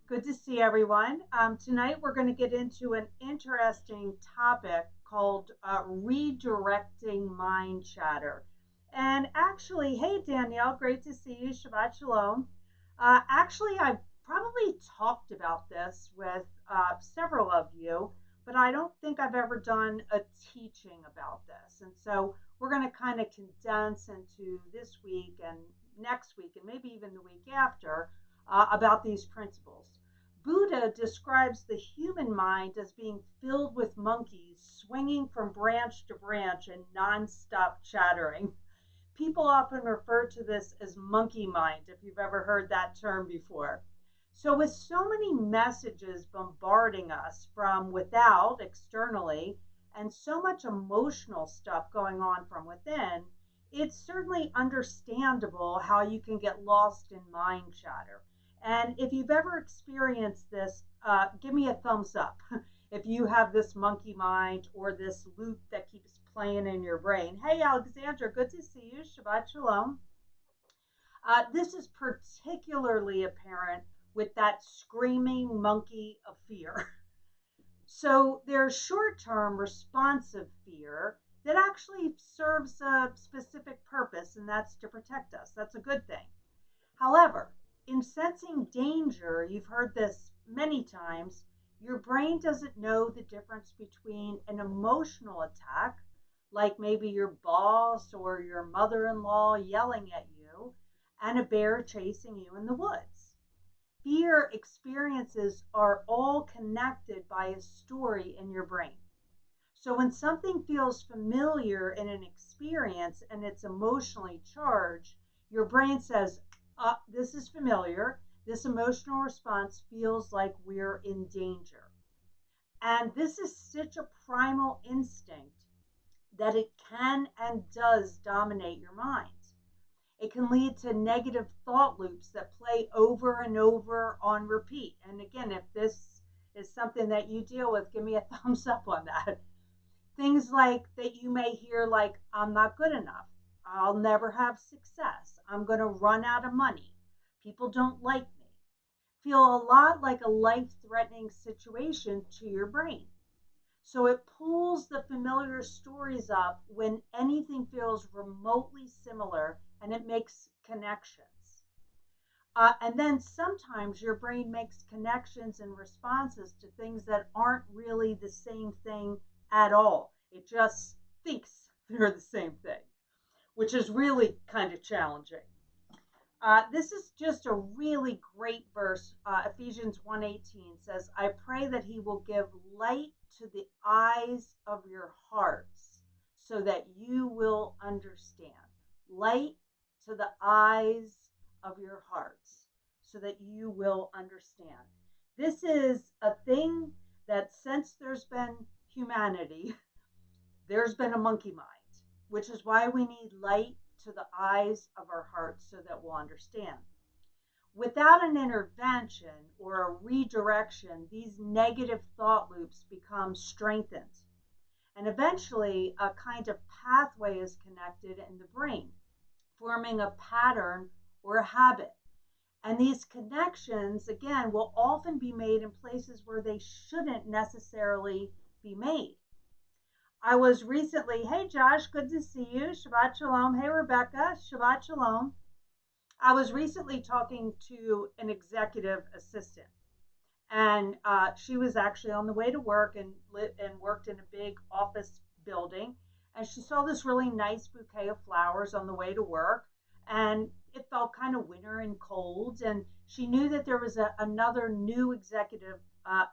Good to see everyone. Tonight we're going to get into an interesting topic called redirecting mind chatter. And actually, hey Danielle, great to see you. Shabbat Shalom. I've probably talked about this with several of you, but I don't think I've ever done a teaching about this. And so we're going to kind of condense into this week and next week, and maybe even the week after, about these principles. Buddha describes the human mind as being filled with monkeys swinging from branch to branch and nonstop chattering. People often refer to this as monkey mind, if you've ever heard that term before. So, with so many messages bombarding us from without, externally, and so much emotional stuff going on from within, it's certainly understandable how you can get lost in mind chatter. And if you've ever experienced this, give me a thumbs up if you have this monkey mind or this loop that keeps playing in your brain. Hey, Alexandra, good to see you. Shabbat Shalom. This is particularly apparent with that screaming monkey of fear. So there's short term responsive fear that actually serves a specific purpose, and that's to protect us. That's a good thing. However, in sensing danger, you've heard this many times, your brain doesn't know the difference between an emotional attack, like maybe your boss or your mother in law yelling at you, and a bear chasing you in the woods. Fear experiences are all connected by a story in your brain. So when something feels familiar in an experience and it's emotionally charged, your brain says, this is familiar. This emotional response feels like we're in danger. And this is such a primal instinct that it can and does dominate your mind. It can lead to negative thought loops that play over and over on repeat. And again, if this is something that you deal with, give me a thumbs up on that. Things like that you may hear, like, I'm not good enough. I'll never have success. I'm going to run out of money. People don't like me. Feel a lot like a life threatening situation to your brain. So it pulls the familiar stories up when anything feels remotely similar and it makes connections. And then sometimes your brain makes connections and responses to things that aren't really the same thing at all. It just thinks they're the same thing, which is really kind of challenging. This is just a really great verse. Ephesians 1:18 says, I pray that he will give light to the eyes of your hearts so that you will understand. Light to the eyes of your hearts so that you will understand. This is a thing that since there's been humanity, there's been a monkey mind, which is why we need light to the eyes of our hearts so that we'll understand. Without an intervention or a redirection, these negative thought loops become strengthened. And eventually, a kind of pathway is connected in the brain, forming a pattern or a habit. And these connections, again, will often be made in places where they shouldn't necessarily be made. I was recently, hey Josh, good to see you. Shabbat Shalom. Hey Rebecca, Shabbat Shalom. I was recently talking to an executive assistant, and she was actually on the way to work and worked in a big office building. And she saw this really nice bouquet of flowers on the way to work, and it felt kind of winter and cold. And she knew that there was another new executive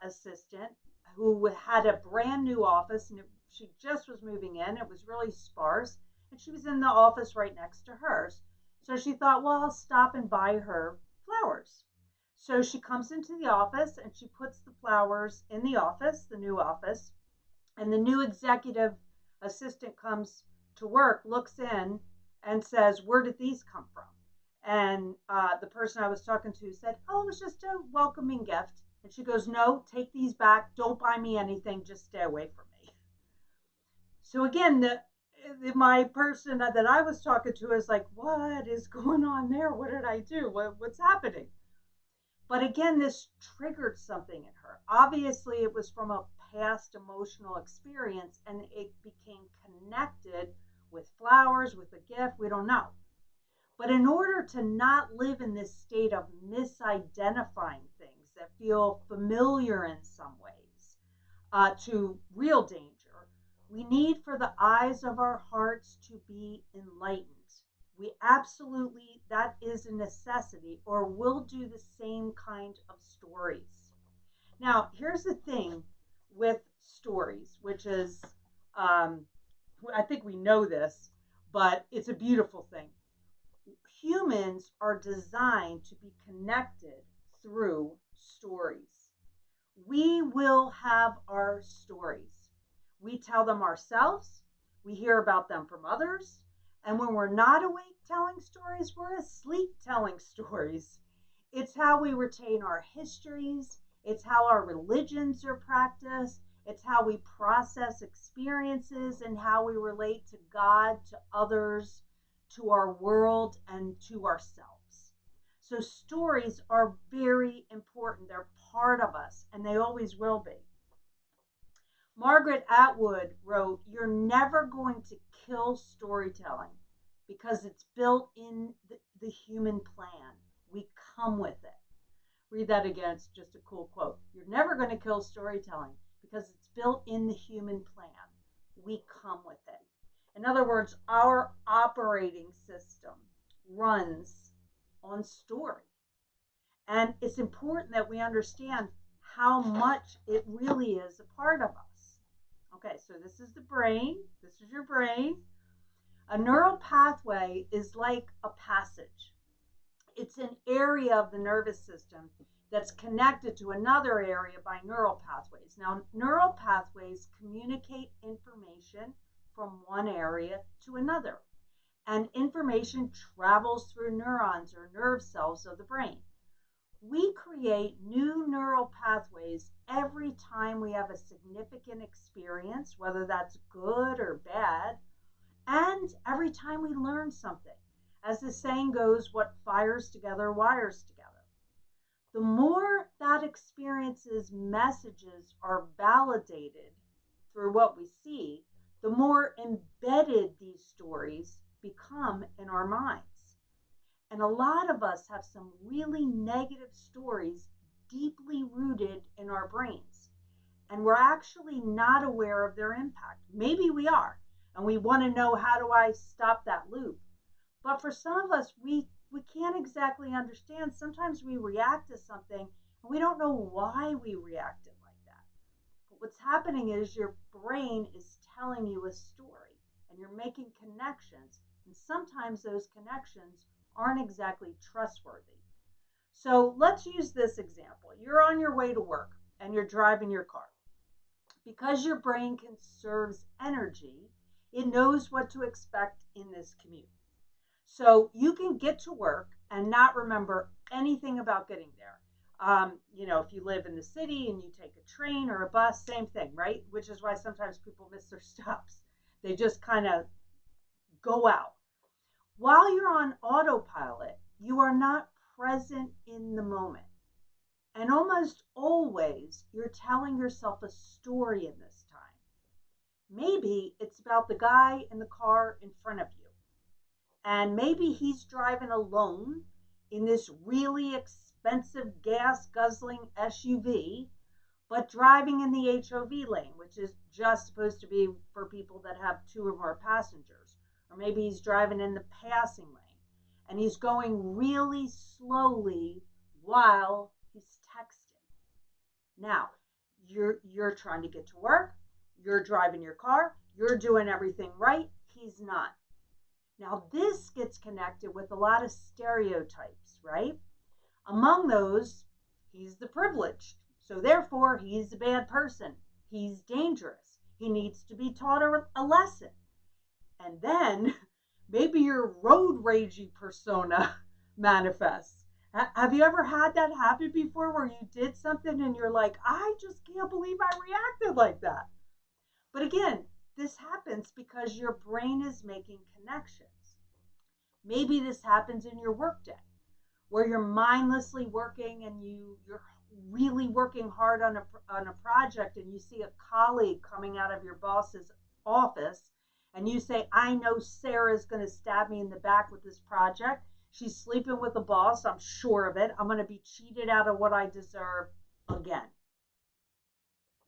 assistant who had a brand new office, and she just was moving in. It was really sparse, and she was in the office right next to hers. So she thought, well, I'll stop and buy her flowers. So she comes into the office and she puts the flowers in the office, the new office, and the new executive assistant comes to work, looks in, and says, where did these come from? And the person I was talking to said, oh, it was just a welcoming gift. And she goes, no, take these back. Don't buy me anything. Just stay away from me. So again, my person that I was talking to is like, what is going on there? What did I do? What's happening? But again, this triggered something in her. Obviously, it was from a past emotional experience and it became connected with flowers, with a gift. We don't know. But in order to not live in this state of misidentifying things that feel familiar in some ways to real danger, we need for the eyes of our hearts to be enlightened. We absolutely, that is a necessity, or we'll do the same kind of stories. Now, here's the thing with stories, which is, um, I think we know this, but it's a beautiful thing. Humans are designed to be connected through stories. We will have our stories. We tell them ourselves, we hear about them from others, and when we're not awake telling stories, we're asleep telling stories. It's how we retain our histories, it's how our religions are practiced, it's how we process experiences and how we relate to God, to others, to our world, and to ourselves. So stories are very important. They're part of us, and they always will be. Margaret Atwood wrote, "You're never going to kill storytelling because it's built in the human plan. We come with it." Read that again. It's just a cool quote. You're never going to kill storytelling because it's built in the human plan. We come with it. In other words, our operating system runs on story. And it's important that we understand how much it really is a part of us. Okay, so this is the brain. This is your brain. A neural pathway is like a passage. It's an area of the nervous system that's connected to another area by neural pathways. Now, neural pathways communicate information from one area to another, and information travels through neurons or nerve cells of the brain. We create new neural pathways every time we have a significant experience, whether that's good or bad, and every time we learn something. As the saying goes, what fires together wires together. The more that experience's messages are validated through what we see, the more embedded these stories become in our minds. And a lot of us have some really negative stories deeply rooted in our brains. And we're actually not aware of their impact. Maybe we are, and we want to know, how do I stop that loop? But for some of us, we can't exactly understand. Sometimes we react to something and we don't know why we reacted like that. But what's happening is your brain is telling you a story and you're making connections. And sometimes those connections aren't exactly trustworthy. So let's use this example. You're on your way to work and you're driving your car. Because your brain conserves energy, it knows what to expect in this commute. So you can get to work and not remember anything about getting there. If you live in the city and you take a train or a bus, same thing, right? Which is why sometimes people miss their stops. They just kind of go out. While you're on autopilot, you are not present in the moment. And almost always, you're telling yourself a story in this time. Maybe it's about the guy in the car in front of you. And maybe he's driving alone in this really expensive gas guzzling SUV, but driving in the HOV lane, which is just supposed to be for people that have two or more passengers. Or maybe he's driving in the passing lane and he's going really slowly while he's texting. Now, you're trying to get to work, you're driving your car, you're doing everything right, he's not. Now, this gets connected with a lot of stereotypes, right? Among those, he's the privileged. So therefore, he's a bad person. He's dangerous. He needs to be taught a lesson. And then maybe your road ragey persona manifests. Have you ever had that happen before where you did something and you're like, I just can't believe I reacted like that? But again, this happens because your brain is making connections. Maybe this happens in your workday where you're mindlessly working and you're really working hard on a project, and you see a colleague coming out of your boss's office, and you say, I know Sarah's going to stab me in the back with this project. She's sleeping with the boss. I'm sure of it. I'm going to be cheated out of what I deserve again.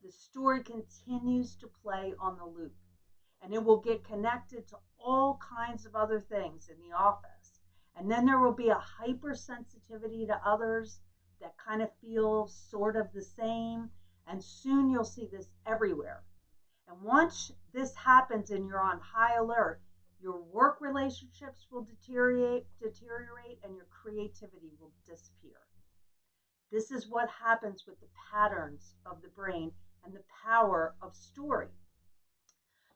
The story continues to play on the loop, and it will get connected to all kinds of other things in the office. And then there will be a hypersensitivity to others that kind of feel sort of the same. And soon you'll see this everywhere. And once this happens and you're on high alert, your work relationships will deteriorate, and your creativity will disappear. This is what happens with the patterns of the brain and the power of story.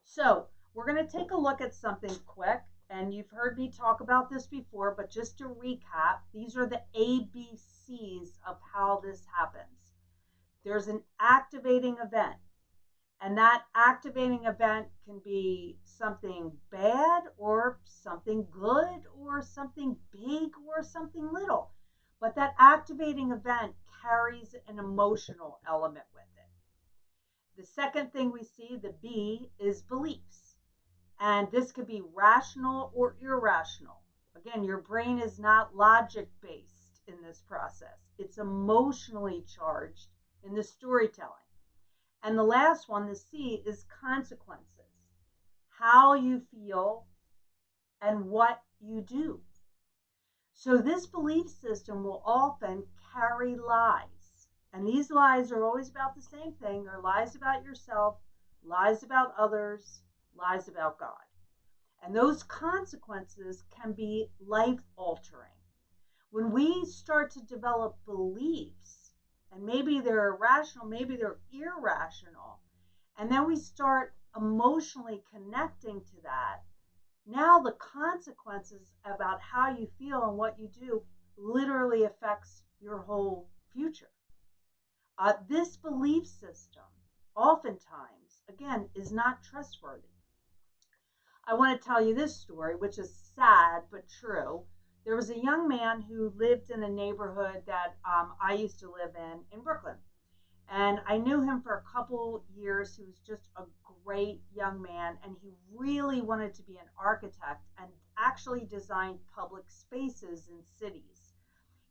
So we're going to take a look at something quick, and you've heard me talk about this before, but just to recap, these are the ABCs of how this happens. There's an activating event, and that activating event can be something bad or something good or something big or something little. But that activating event carries an emotional element with it. The second thing we see, the B, is beliefs. And this could be rational or irrational. Again, your brain is not logic based in this process, it's emotionally charged in the storytelling. And the last one, the C, is consequences, how you feel and what you do. So this belief system will often carry lies. And these lies are always about the same thing. They're lies about yourself, lies about others, lies about God. And those consequences can be life altering. When we start to develop beliefs, and maybe they're irrational, maybe they're irrational, and then we start emotionally connecting to that, now the consequences about how you feel and what you do literally affects your whole future. This belief system oftentimes, again, is not trustworthy. I want to tell you this story, which is sad but true. There was a young man who lived in a neighborhood that I used to live in Brooklyn. And I knew him for a couple years. He was just a great young man, and he really wanted to be an architect and actually designed public spaces in cities.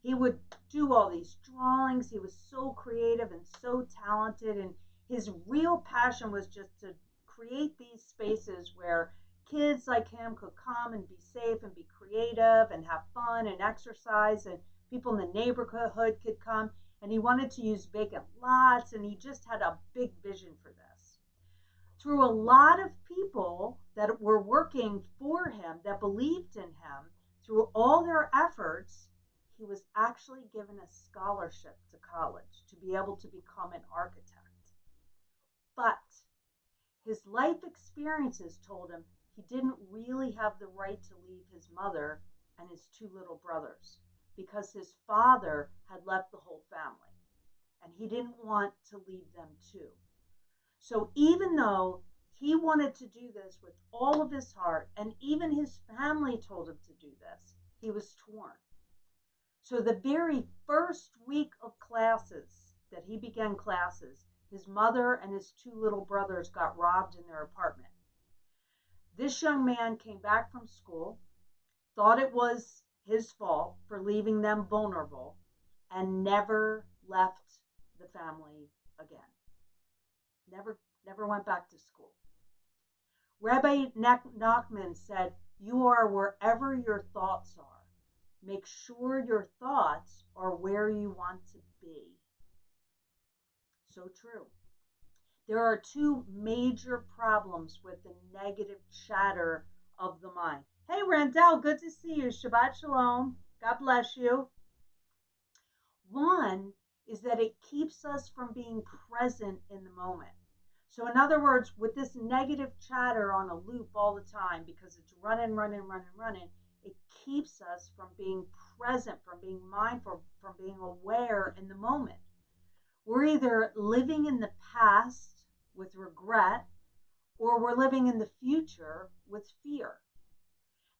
He would do all these drawings. He was so creative and so talented, and his real passion was just to create these spaces where kids like him could come and be safe and be creative and have fun and exercise, and people in the neighborhood could come. And he wanted to use vacant lots, and he just had a big vision for this. Through a lot of people that were working for him, that believed in him, through all their efforts, he was actually given a scholarship to college to be able to become an architect. But his life experiences told him he didn't really have the right to leave his mother and his two little brothers, because his father had left the whole family and he didn't want to leave them too. So even though he wanted to do this with all of his heart, and even his family told him to do this, he was torn. So the very first week of classes that he began classes, his mother and his two little brothers got robbed in their apartment. This young man came back from school, thought it was his fault for leaving them vulnerable, and never left the family again. Never went back to school. Rabbi Nachman said, "You are wherever your thoughts are. Make sure your thoughts are where you want to be." So true. There are two major problems with the negative chatter of the mind. Hey, Randall, good to see you. Shabbat Shalom. God bless you. One is that it keeps us from being present in the moment. So in other words, with this negative chatter on a loop all the time, because it's running, it keeps us from being present, from being mindful, from being aware in the moment. We're either living in the past with regret, or we're living in the future with fear.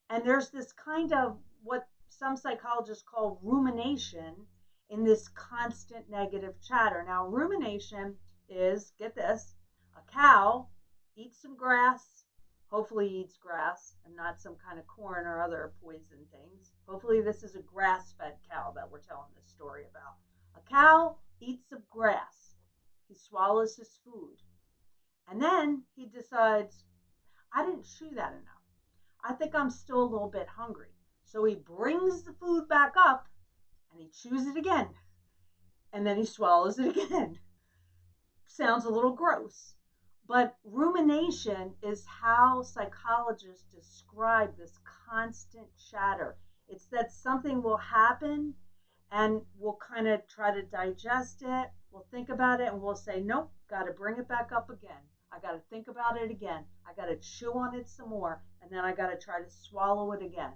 And there's this kind of what some psychologists call rumination in this constant negative chatter. Now, rumination is, get this, a cow eats some grass, hopefully eats grass and not some kind of corn or other poison things. Hopefully this is a grass-fed cow that we're telling this story about. A cow eats some grass. He swallows his food. And then he decides, I didn't chew that enough. I think I'm still a little bit hungry. So he brings the food back up and he chews it again. And then he swallows it again. Sounds a little gross. But rumination is how psychologists describe this constant chatter. It's that something will happen and we'll kind of try to digest it. We'll think about it and we'll say, nope, got to bring it back up again. I got to think about it again. I got to chew on it some more. And then I got to try to swallow it again.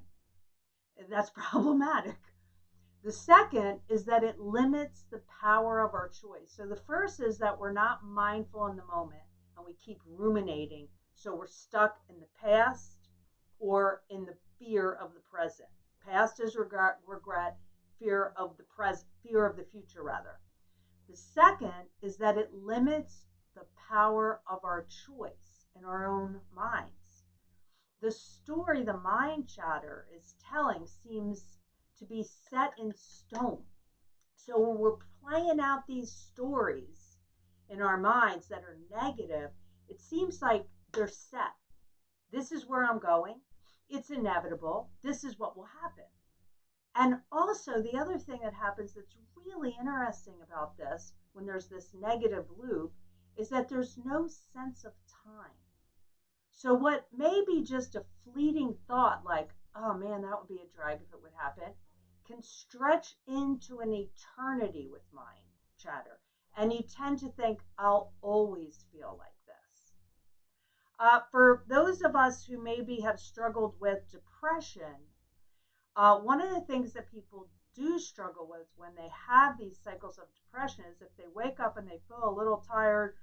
That's problematic. The second is that it limits the power of our choice. So the first is that we're not mindful in the moment and we keep ruminating. So we're stuck in the past or in the fear of the present. Past is regret, fear of the present, fear of the future rather. The second is that it limits the power of our choice in our own minds. The story the mind chatter is telling seems to be set in stone. So when we're playing out these stories in our minds that are negative, it seems like they're set. This is where I'm going. It's inevitable. This is what will happen. And also, the other thing that happens that's really interesting about this, when there's this negative loop, is that there's no sense of time. So what may be just a fleeting thought, like, oh man, that would be a drag if it would happen, can stretch into an eternity with mind chatter. And you tend to think, I'll always feel like this. For those of us who maybe have struggled with depression, one of the things that people do struggle with when they have these cycles of depression is if they wake up and they feel a little tired,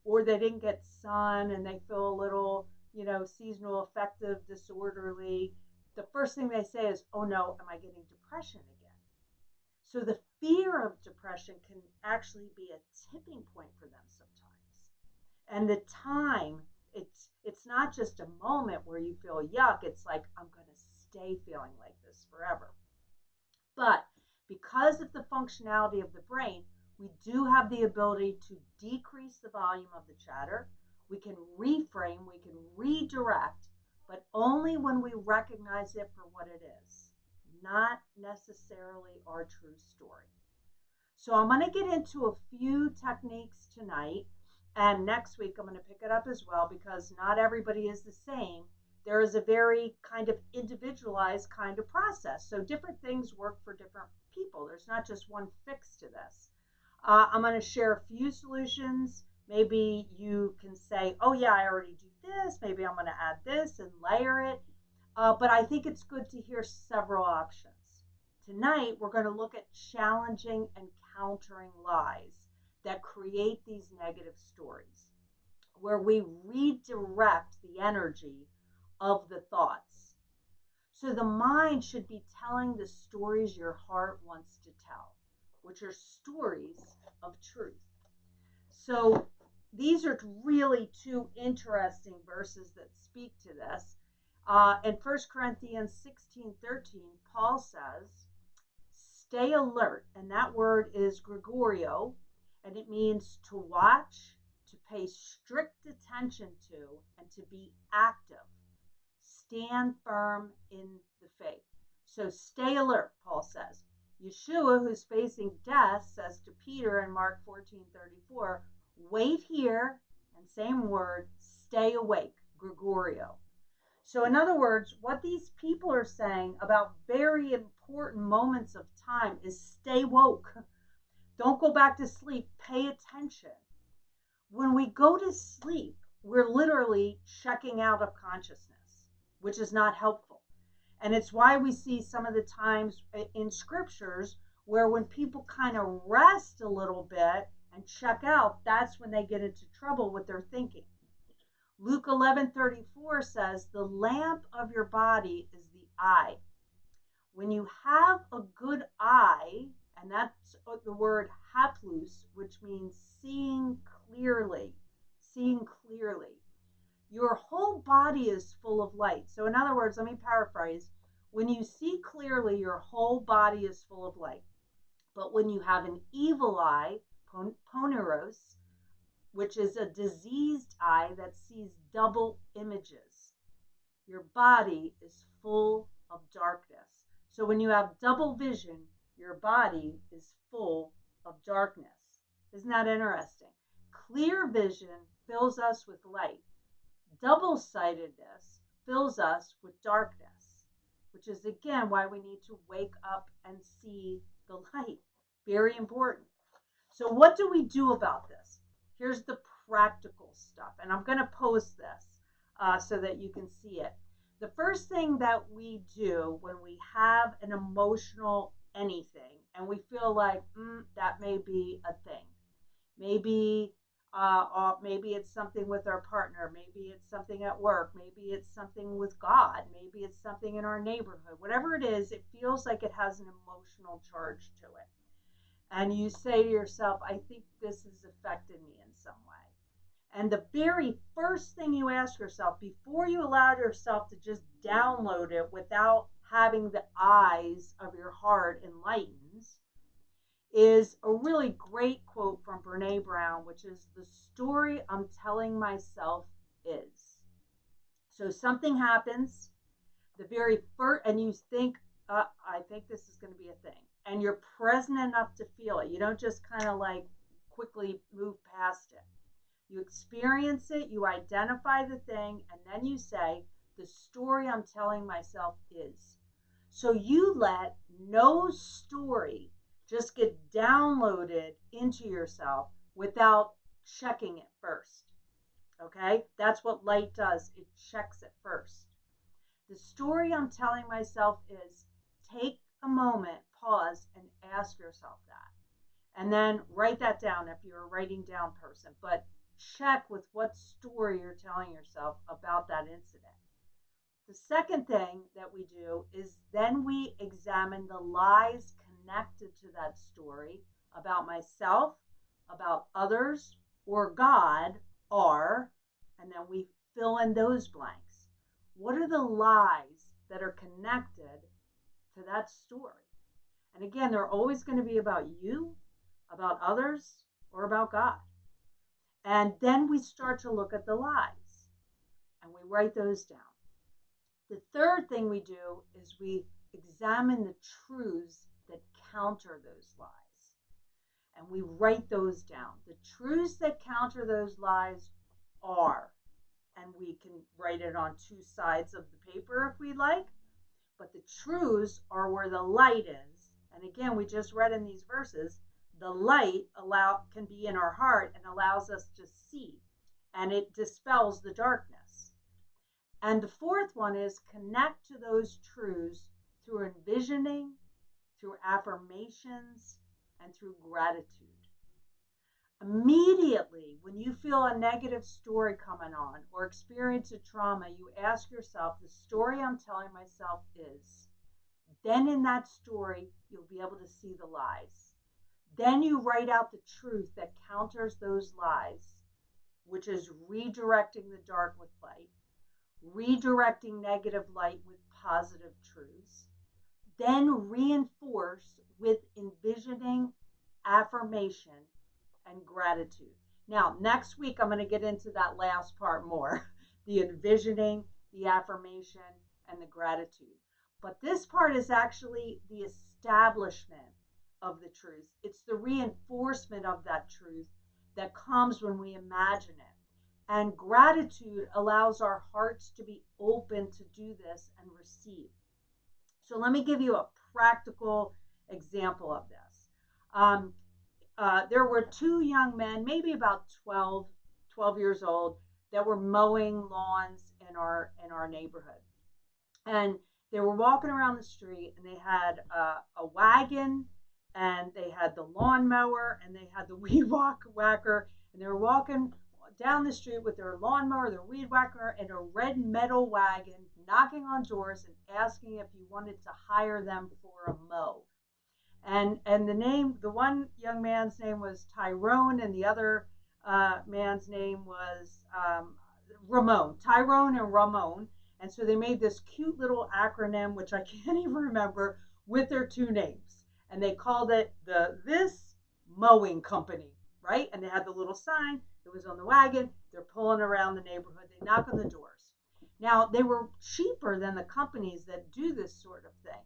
or they didn't get sun and they feel a little, seasonal affective disorderly, the first thing they say is, oh no, am I getting depression again? So the fear of depression can actually be a tipping point for them sometimes. And the time, it's not just a moment where you feel yuck, it's like, I'm going to stay feeling like this forever. But because of the functionality of the brain, we do have the ability to decrease the volume of the chatter. We can reframe, we can redirect, but only when we recognize it for what it is, not necessarily our true story. So I'm going to get into a few techniques tonight, and next week I'm going to pick it up as well, because not everybody is the same. There is a very kind of individualized kind of process. So different things work for different people. There's not just one fix to this. I'm going to share a few solutions. Maybe you can say, oh yeah, I already do this. Maybe I'm going to add this and layer it. But I think it's good to hear several options. Tonight, we're going to look at challenging and countering lies that create these negative stories, where we redirect the energy of the thoughts. So the mind should be telling the stories your heart wants to tell, which are stories of truth. So these are really two interesting verses that speak to this. In 1 Corinthians 16:13, Paul says, stay alert. And that word is Gregorio, and it means to watch, to pay strict attention to, and to be active. Stand firm in the faith. So stay alert, Paul says. Yeshua, who's facing death, says to Peter in Mark 14:34, wait here, and same word, stay awake, Gregorio. So in other words, what these people are saying about very important moments of time is stay woke. Don't go back to sleep. Pay attention. When we go to sleep, we're literally checking out of consciousness, which is not helpful. And it's why we see some of the times in scriptures where when people kind of rest a little bit and check out, that's when they get into trouble with their thinking. Luke 11:34 says, the lamp of your body is the eye. When you have a good eye, and that's the word haplus, which means seeing clearly, your whole body is full of light. So, in other words, let me paraphrase. When you see clearly, your whole body is full of light. But when you have an evil eye, poneros, which is a diseased eye that sees double images, your body is full of darkness. So when you have double vision, your body is full of darkness. Isn't that interesting? Clear vision fills us with light. Double sightedness fills us with darkness, which is again why we need to wake up and see the light. Very important. So, what do we do about this? Here's the practical stuff, and I'm going to post this so that you can see it. The first thing that we do when we have an emotional anything and we feel like that may be a thing, maybe maybe it's something with our partner, maybe it's something at work, maybe it's something with God, maybe it's something in our neighborhood, whatever it is, it feels like it has an emotional charge to it. And you say to yourself, I think this has affected me in some way. And the very first thing you ask yourself before you allow yourself to just download it without having the eyes of your heart enlightened is a really great quote from Brene Brown, which is the story I'm telling myself is. So something happens, the very first, and you think, I think this is going to be a thing. And you're present enough to feel it. You don't just kind of like quickly move past it. You experience it, you identify the thing, and then you say, the story I'm telling myself is. So you let no story just get downloaded into yourself without checking it first. Okay? That's what light does. It checks it first. The story I'm telling myself is take a moment, pause, and ask yourself that. And then write that down if you're a writing down person. But check with what story you're telling yourself about that incident. The second thing that we do is then we examine the lies connected to that story about myself, about others, or God are, and then we fill in those blanks. What are the lies that are connected to that story? And again, they're always going to be about you, about others, or about God. And then we start to look at the lies and we write those down. The third thing we do is we examine the truths that counter those lies. And we write those down. The truths that counter those lies are, and we can write it on two sides of the paper if we like, but the truths are where the light is. And again, we just read in these verses, the light can be in our heart and allows us to see, and it dispels the darkness. And the fourth one is connect to those truths through envisioning, through affirmations, and through gratitude. Immediately, when you feel a negative story coming on or experience a trauma, you ask yourself, the story I'm telling myself is. Then in that story, you'll be able to see the lies. Then you write out the truth that counters those lies, which is redirecting the dark with light, redirecting negative light with positive truths, then reinforce with envisioning, affirmation, and gratitude. Now, next week, I'm going to get into that last part more, the envisioning, the affirmation, and the gratitude. But this part is actually the establishment of the truth. It's the reinforcement of that truth that comes when we imagine it. And gratitude allows our hearts to be open to do this and receive. So let me give you a practical example of this. There were two young men, maybe about 12 years old, that were mowing lawns in our neighborhood. And they were walking around the street, and they had a wagon, and they had the lawnmower, and they had the weed whacker, and they were walking down the street with their lawnmower, their weed whacker, and a red metal wagon, knocking on doors and asking if you wanted to hire them for a mow. And the one young man's name was Tyrone, and the other man's name was Ramon. Tyrone and Ramon. And so they made this cute little acronym, which I can't even remember, with their two names, and they called it the This Mowing Company, right? And they had the little sign. It was on the wagon. They're pulling around the neighborhood. They knock on the doors. Now they were cheaper than the companies that do this sort of thing.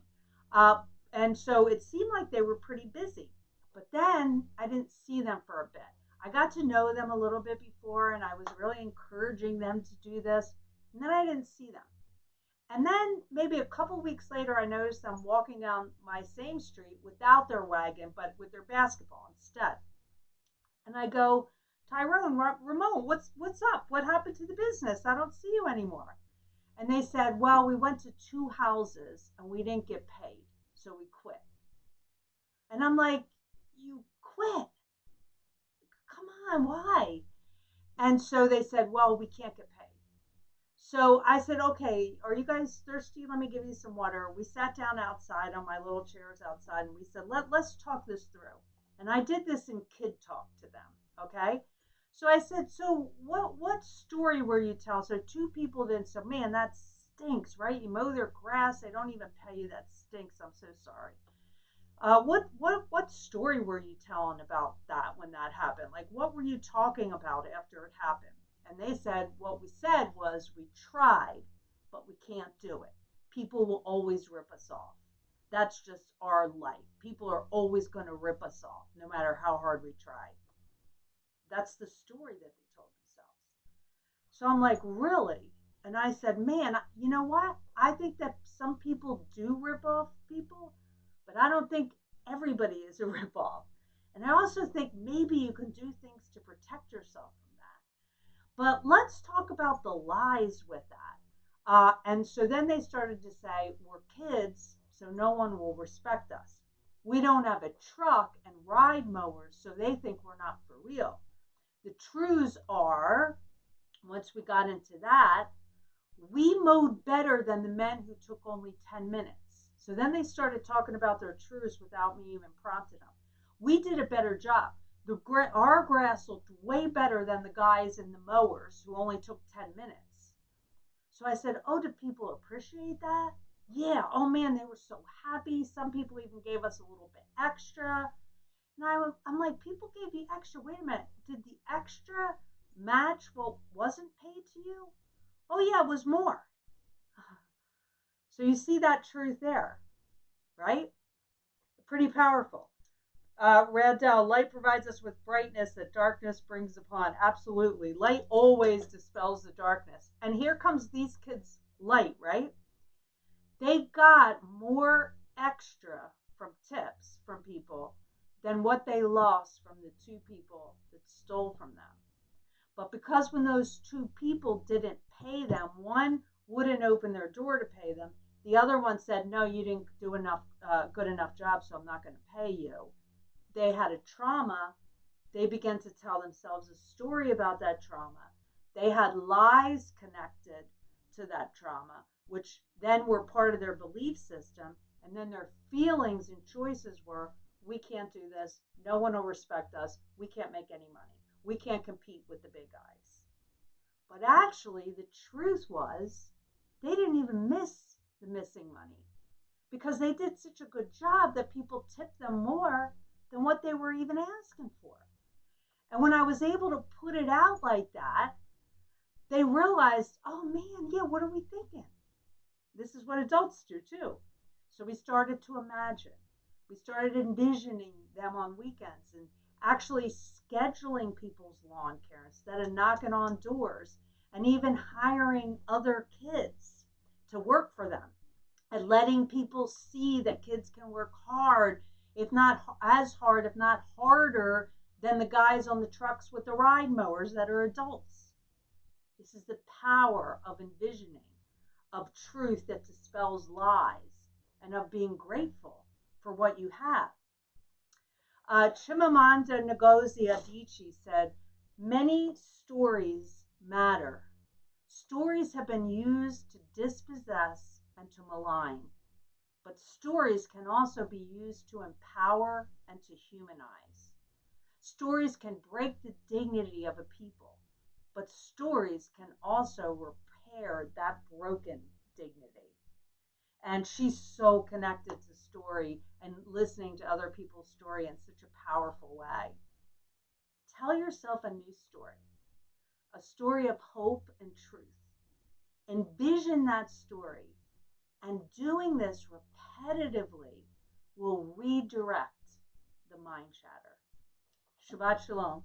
Uh, and so it seemed like they were pretty busy. But then I didn't see them for a bit. I got to know them a little bit before, and I was really encouraging them to do this. And then I didn't see them. And then maybe a couple weeks later, I noticed them walking down my same street without their wagon, but with their basketball instead. And I go, Tyrone, Ramon, what's up? What happened to the business? I don't see you anymore. And they said, well, we went to two houses and we didn't get paid, so we quit. And I'm like, you quit? Come on, why? And so they said, well, we can't get paid. So I said, okay, are you guys thirsty? Let me give you some water. We sat down outside on my little chairs outside and we said, let's talk this through. And I did this in kid talk to them, okay? So I said, so what story were you telling? So two people didn't say, man, that stinks, right? You mow their grass, they don't even pay you. That stinks. I'm so sorry. What story were you telling about that when that happened? Like, what were you talking about after it happened? And they said, what we said was, we tried, but we can't do it. People will always rip us off. That's just our life. People are always going to rip us off, no matter how hard we try. That's the story that they told themselves. So I'm like, really? And I said, man, you know what? I think that some people do rip off people, but I don't think everybody is a rip off. And I also think maybe you can do things to protect yourself from that. But let's talk about the lies with that. And so then they started to say, we're kids, so no one will respect us. We don't have a truck and ride mowers, so they think we're not for real. The truths are, once we got into that, we mowed better than the men who took only 10 minutes. So then they started talking about their truths without me even prompting them. We did a better job. Our grass looked way better than the guys in the mowers who only took 10 minutes. So I said, oh, do people appreciate that? Yeah, oh man, they were so happy. Some people even gave us a little bit extra. And I'm like, people gave you extra. Wait a minute. Did the extra match what wasn't paid to you? Oh, yeah, it was more. So you see that truth there, right? Pretty powerful. Randall, light provides us with brightness that darkness brings upon. Absolutely. Light always dispels the darkness. And here comes these kids' light, right? They got more extra from tips from people than what they lost from the two people that stole from them. But because when those two people didn't pay them, one wouldn't open their door to pay them. The other one said, no, you didn't do enough, good enough job, so I'm not going to pay you. They had a trauma. They began to tell themselves a story about that trauma. They had lies connected to that trauma, which then were part of their belief system. And then their feelings and choices were, we can't do this. No one will respect us. We can't make any money. We can't compete with the big guys. But actually, the truth was, they didn't even miss the missing money because they did such a good job that people tipped them more than what they were even asking for. And when I was able to put it out like that, they realized, oh man, yeah, what are we thinking? This is what adults do too. So we started to imagine. We started envisioning them on weekends and actually scheduling people's lawn care instead of knocking on doors, and even hiring other kids to work for them and letting people see that kids can work hard, if not as hard, if not harder than the guys on the trucks with the ride mowers that are adults. This is the power of envisioning, of truth that dispels lies, and of being grateful for what you have. Chimamanda Ngozi Adichie said, Many stories matter. Stories have been used to dispossess and to malign, but stories can also be used to empower and to humanize. Stories can break the dignity of a people, but stories can also repair that broken dignity. And she's so connected to story and listening to other people's story in such a powerful way. Tell yourself a new story, a story of hope and truth. Envision that story, and doing this repetitively will redirect the mind chatter. Shabbat Shalom.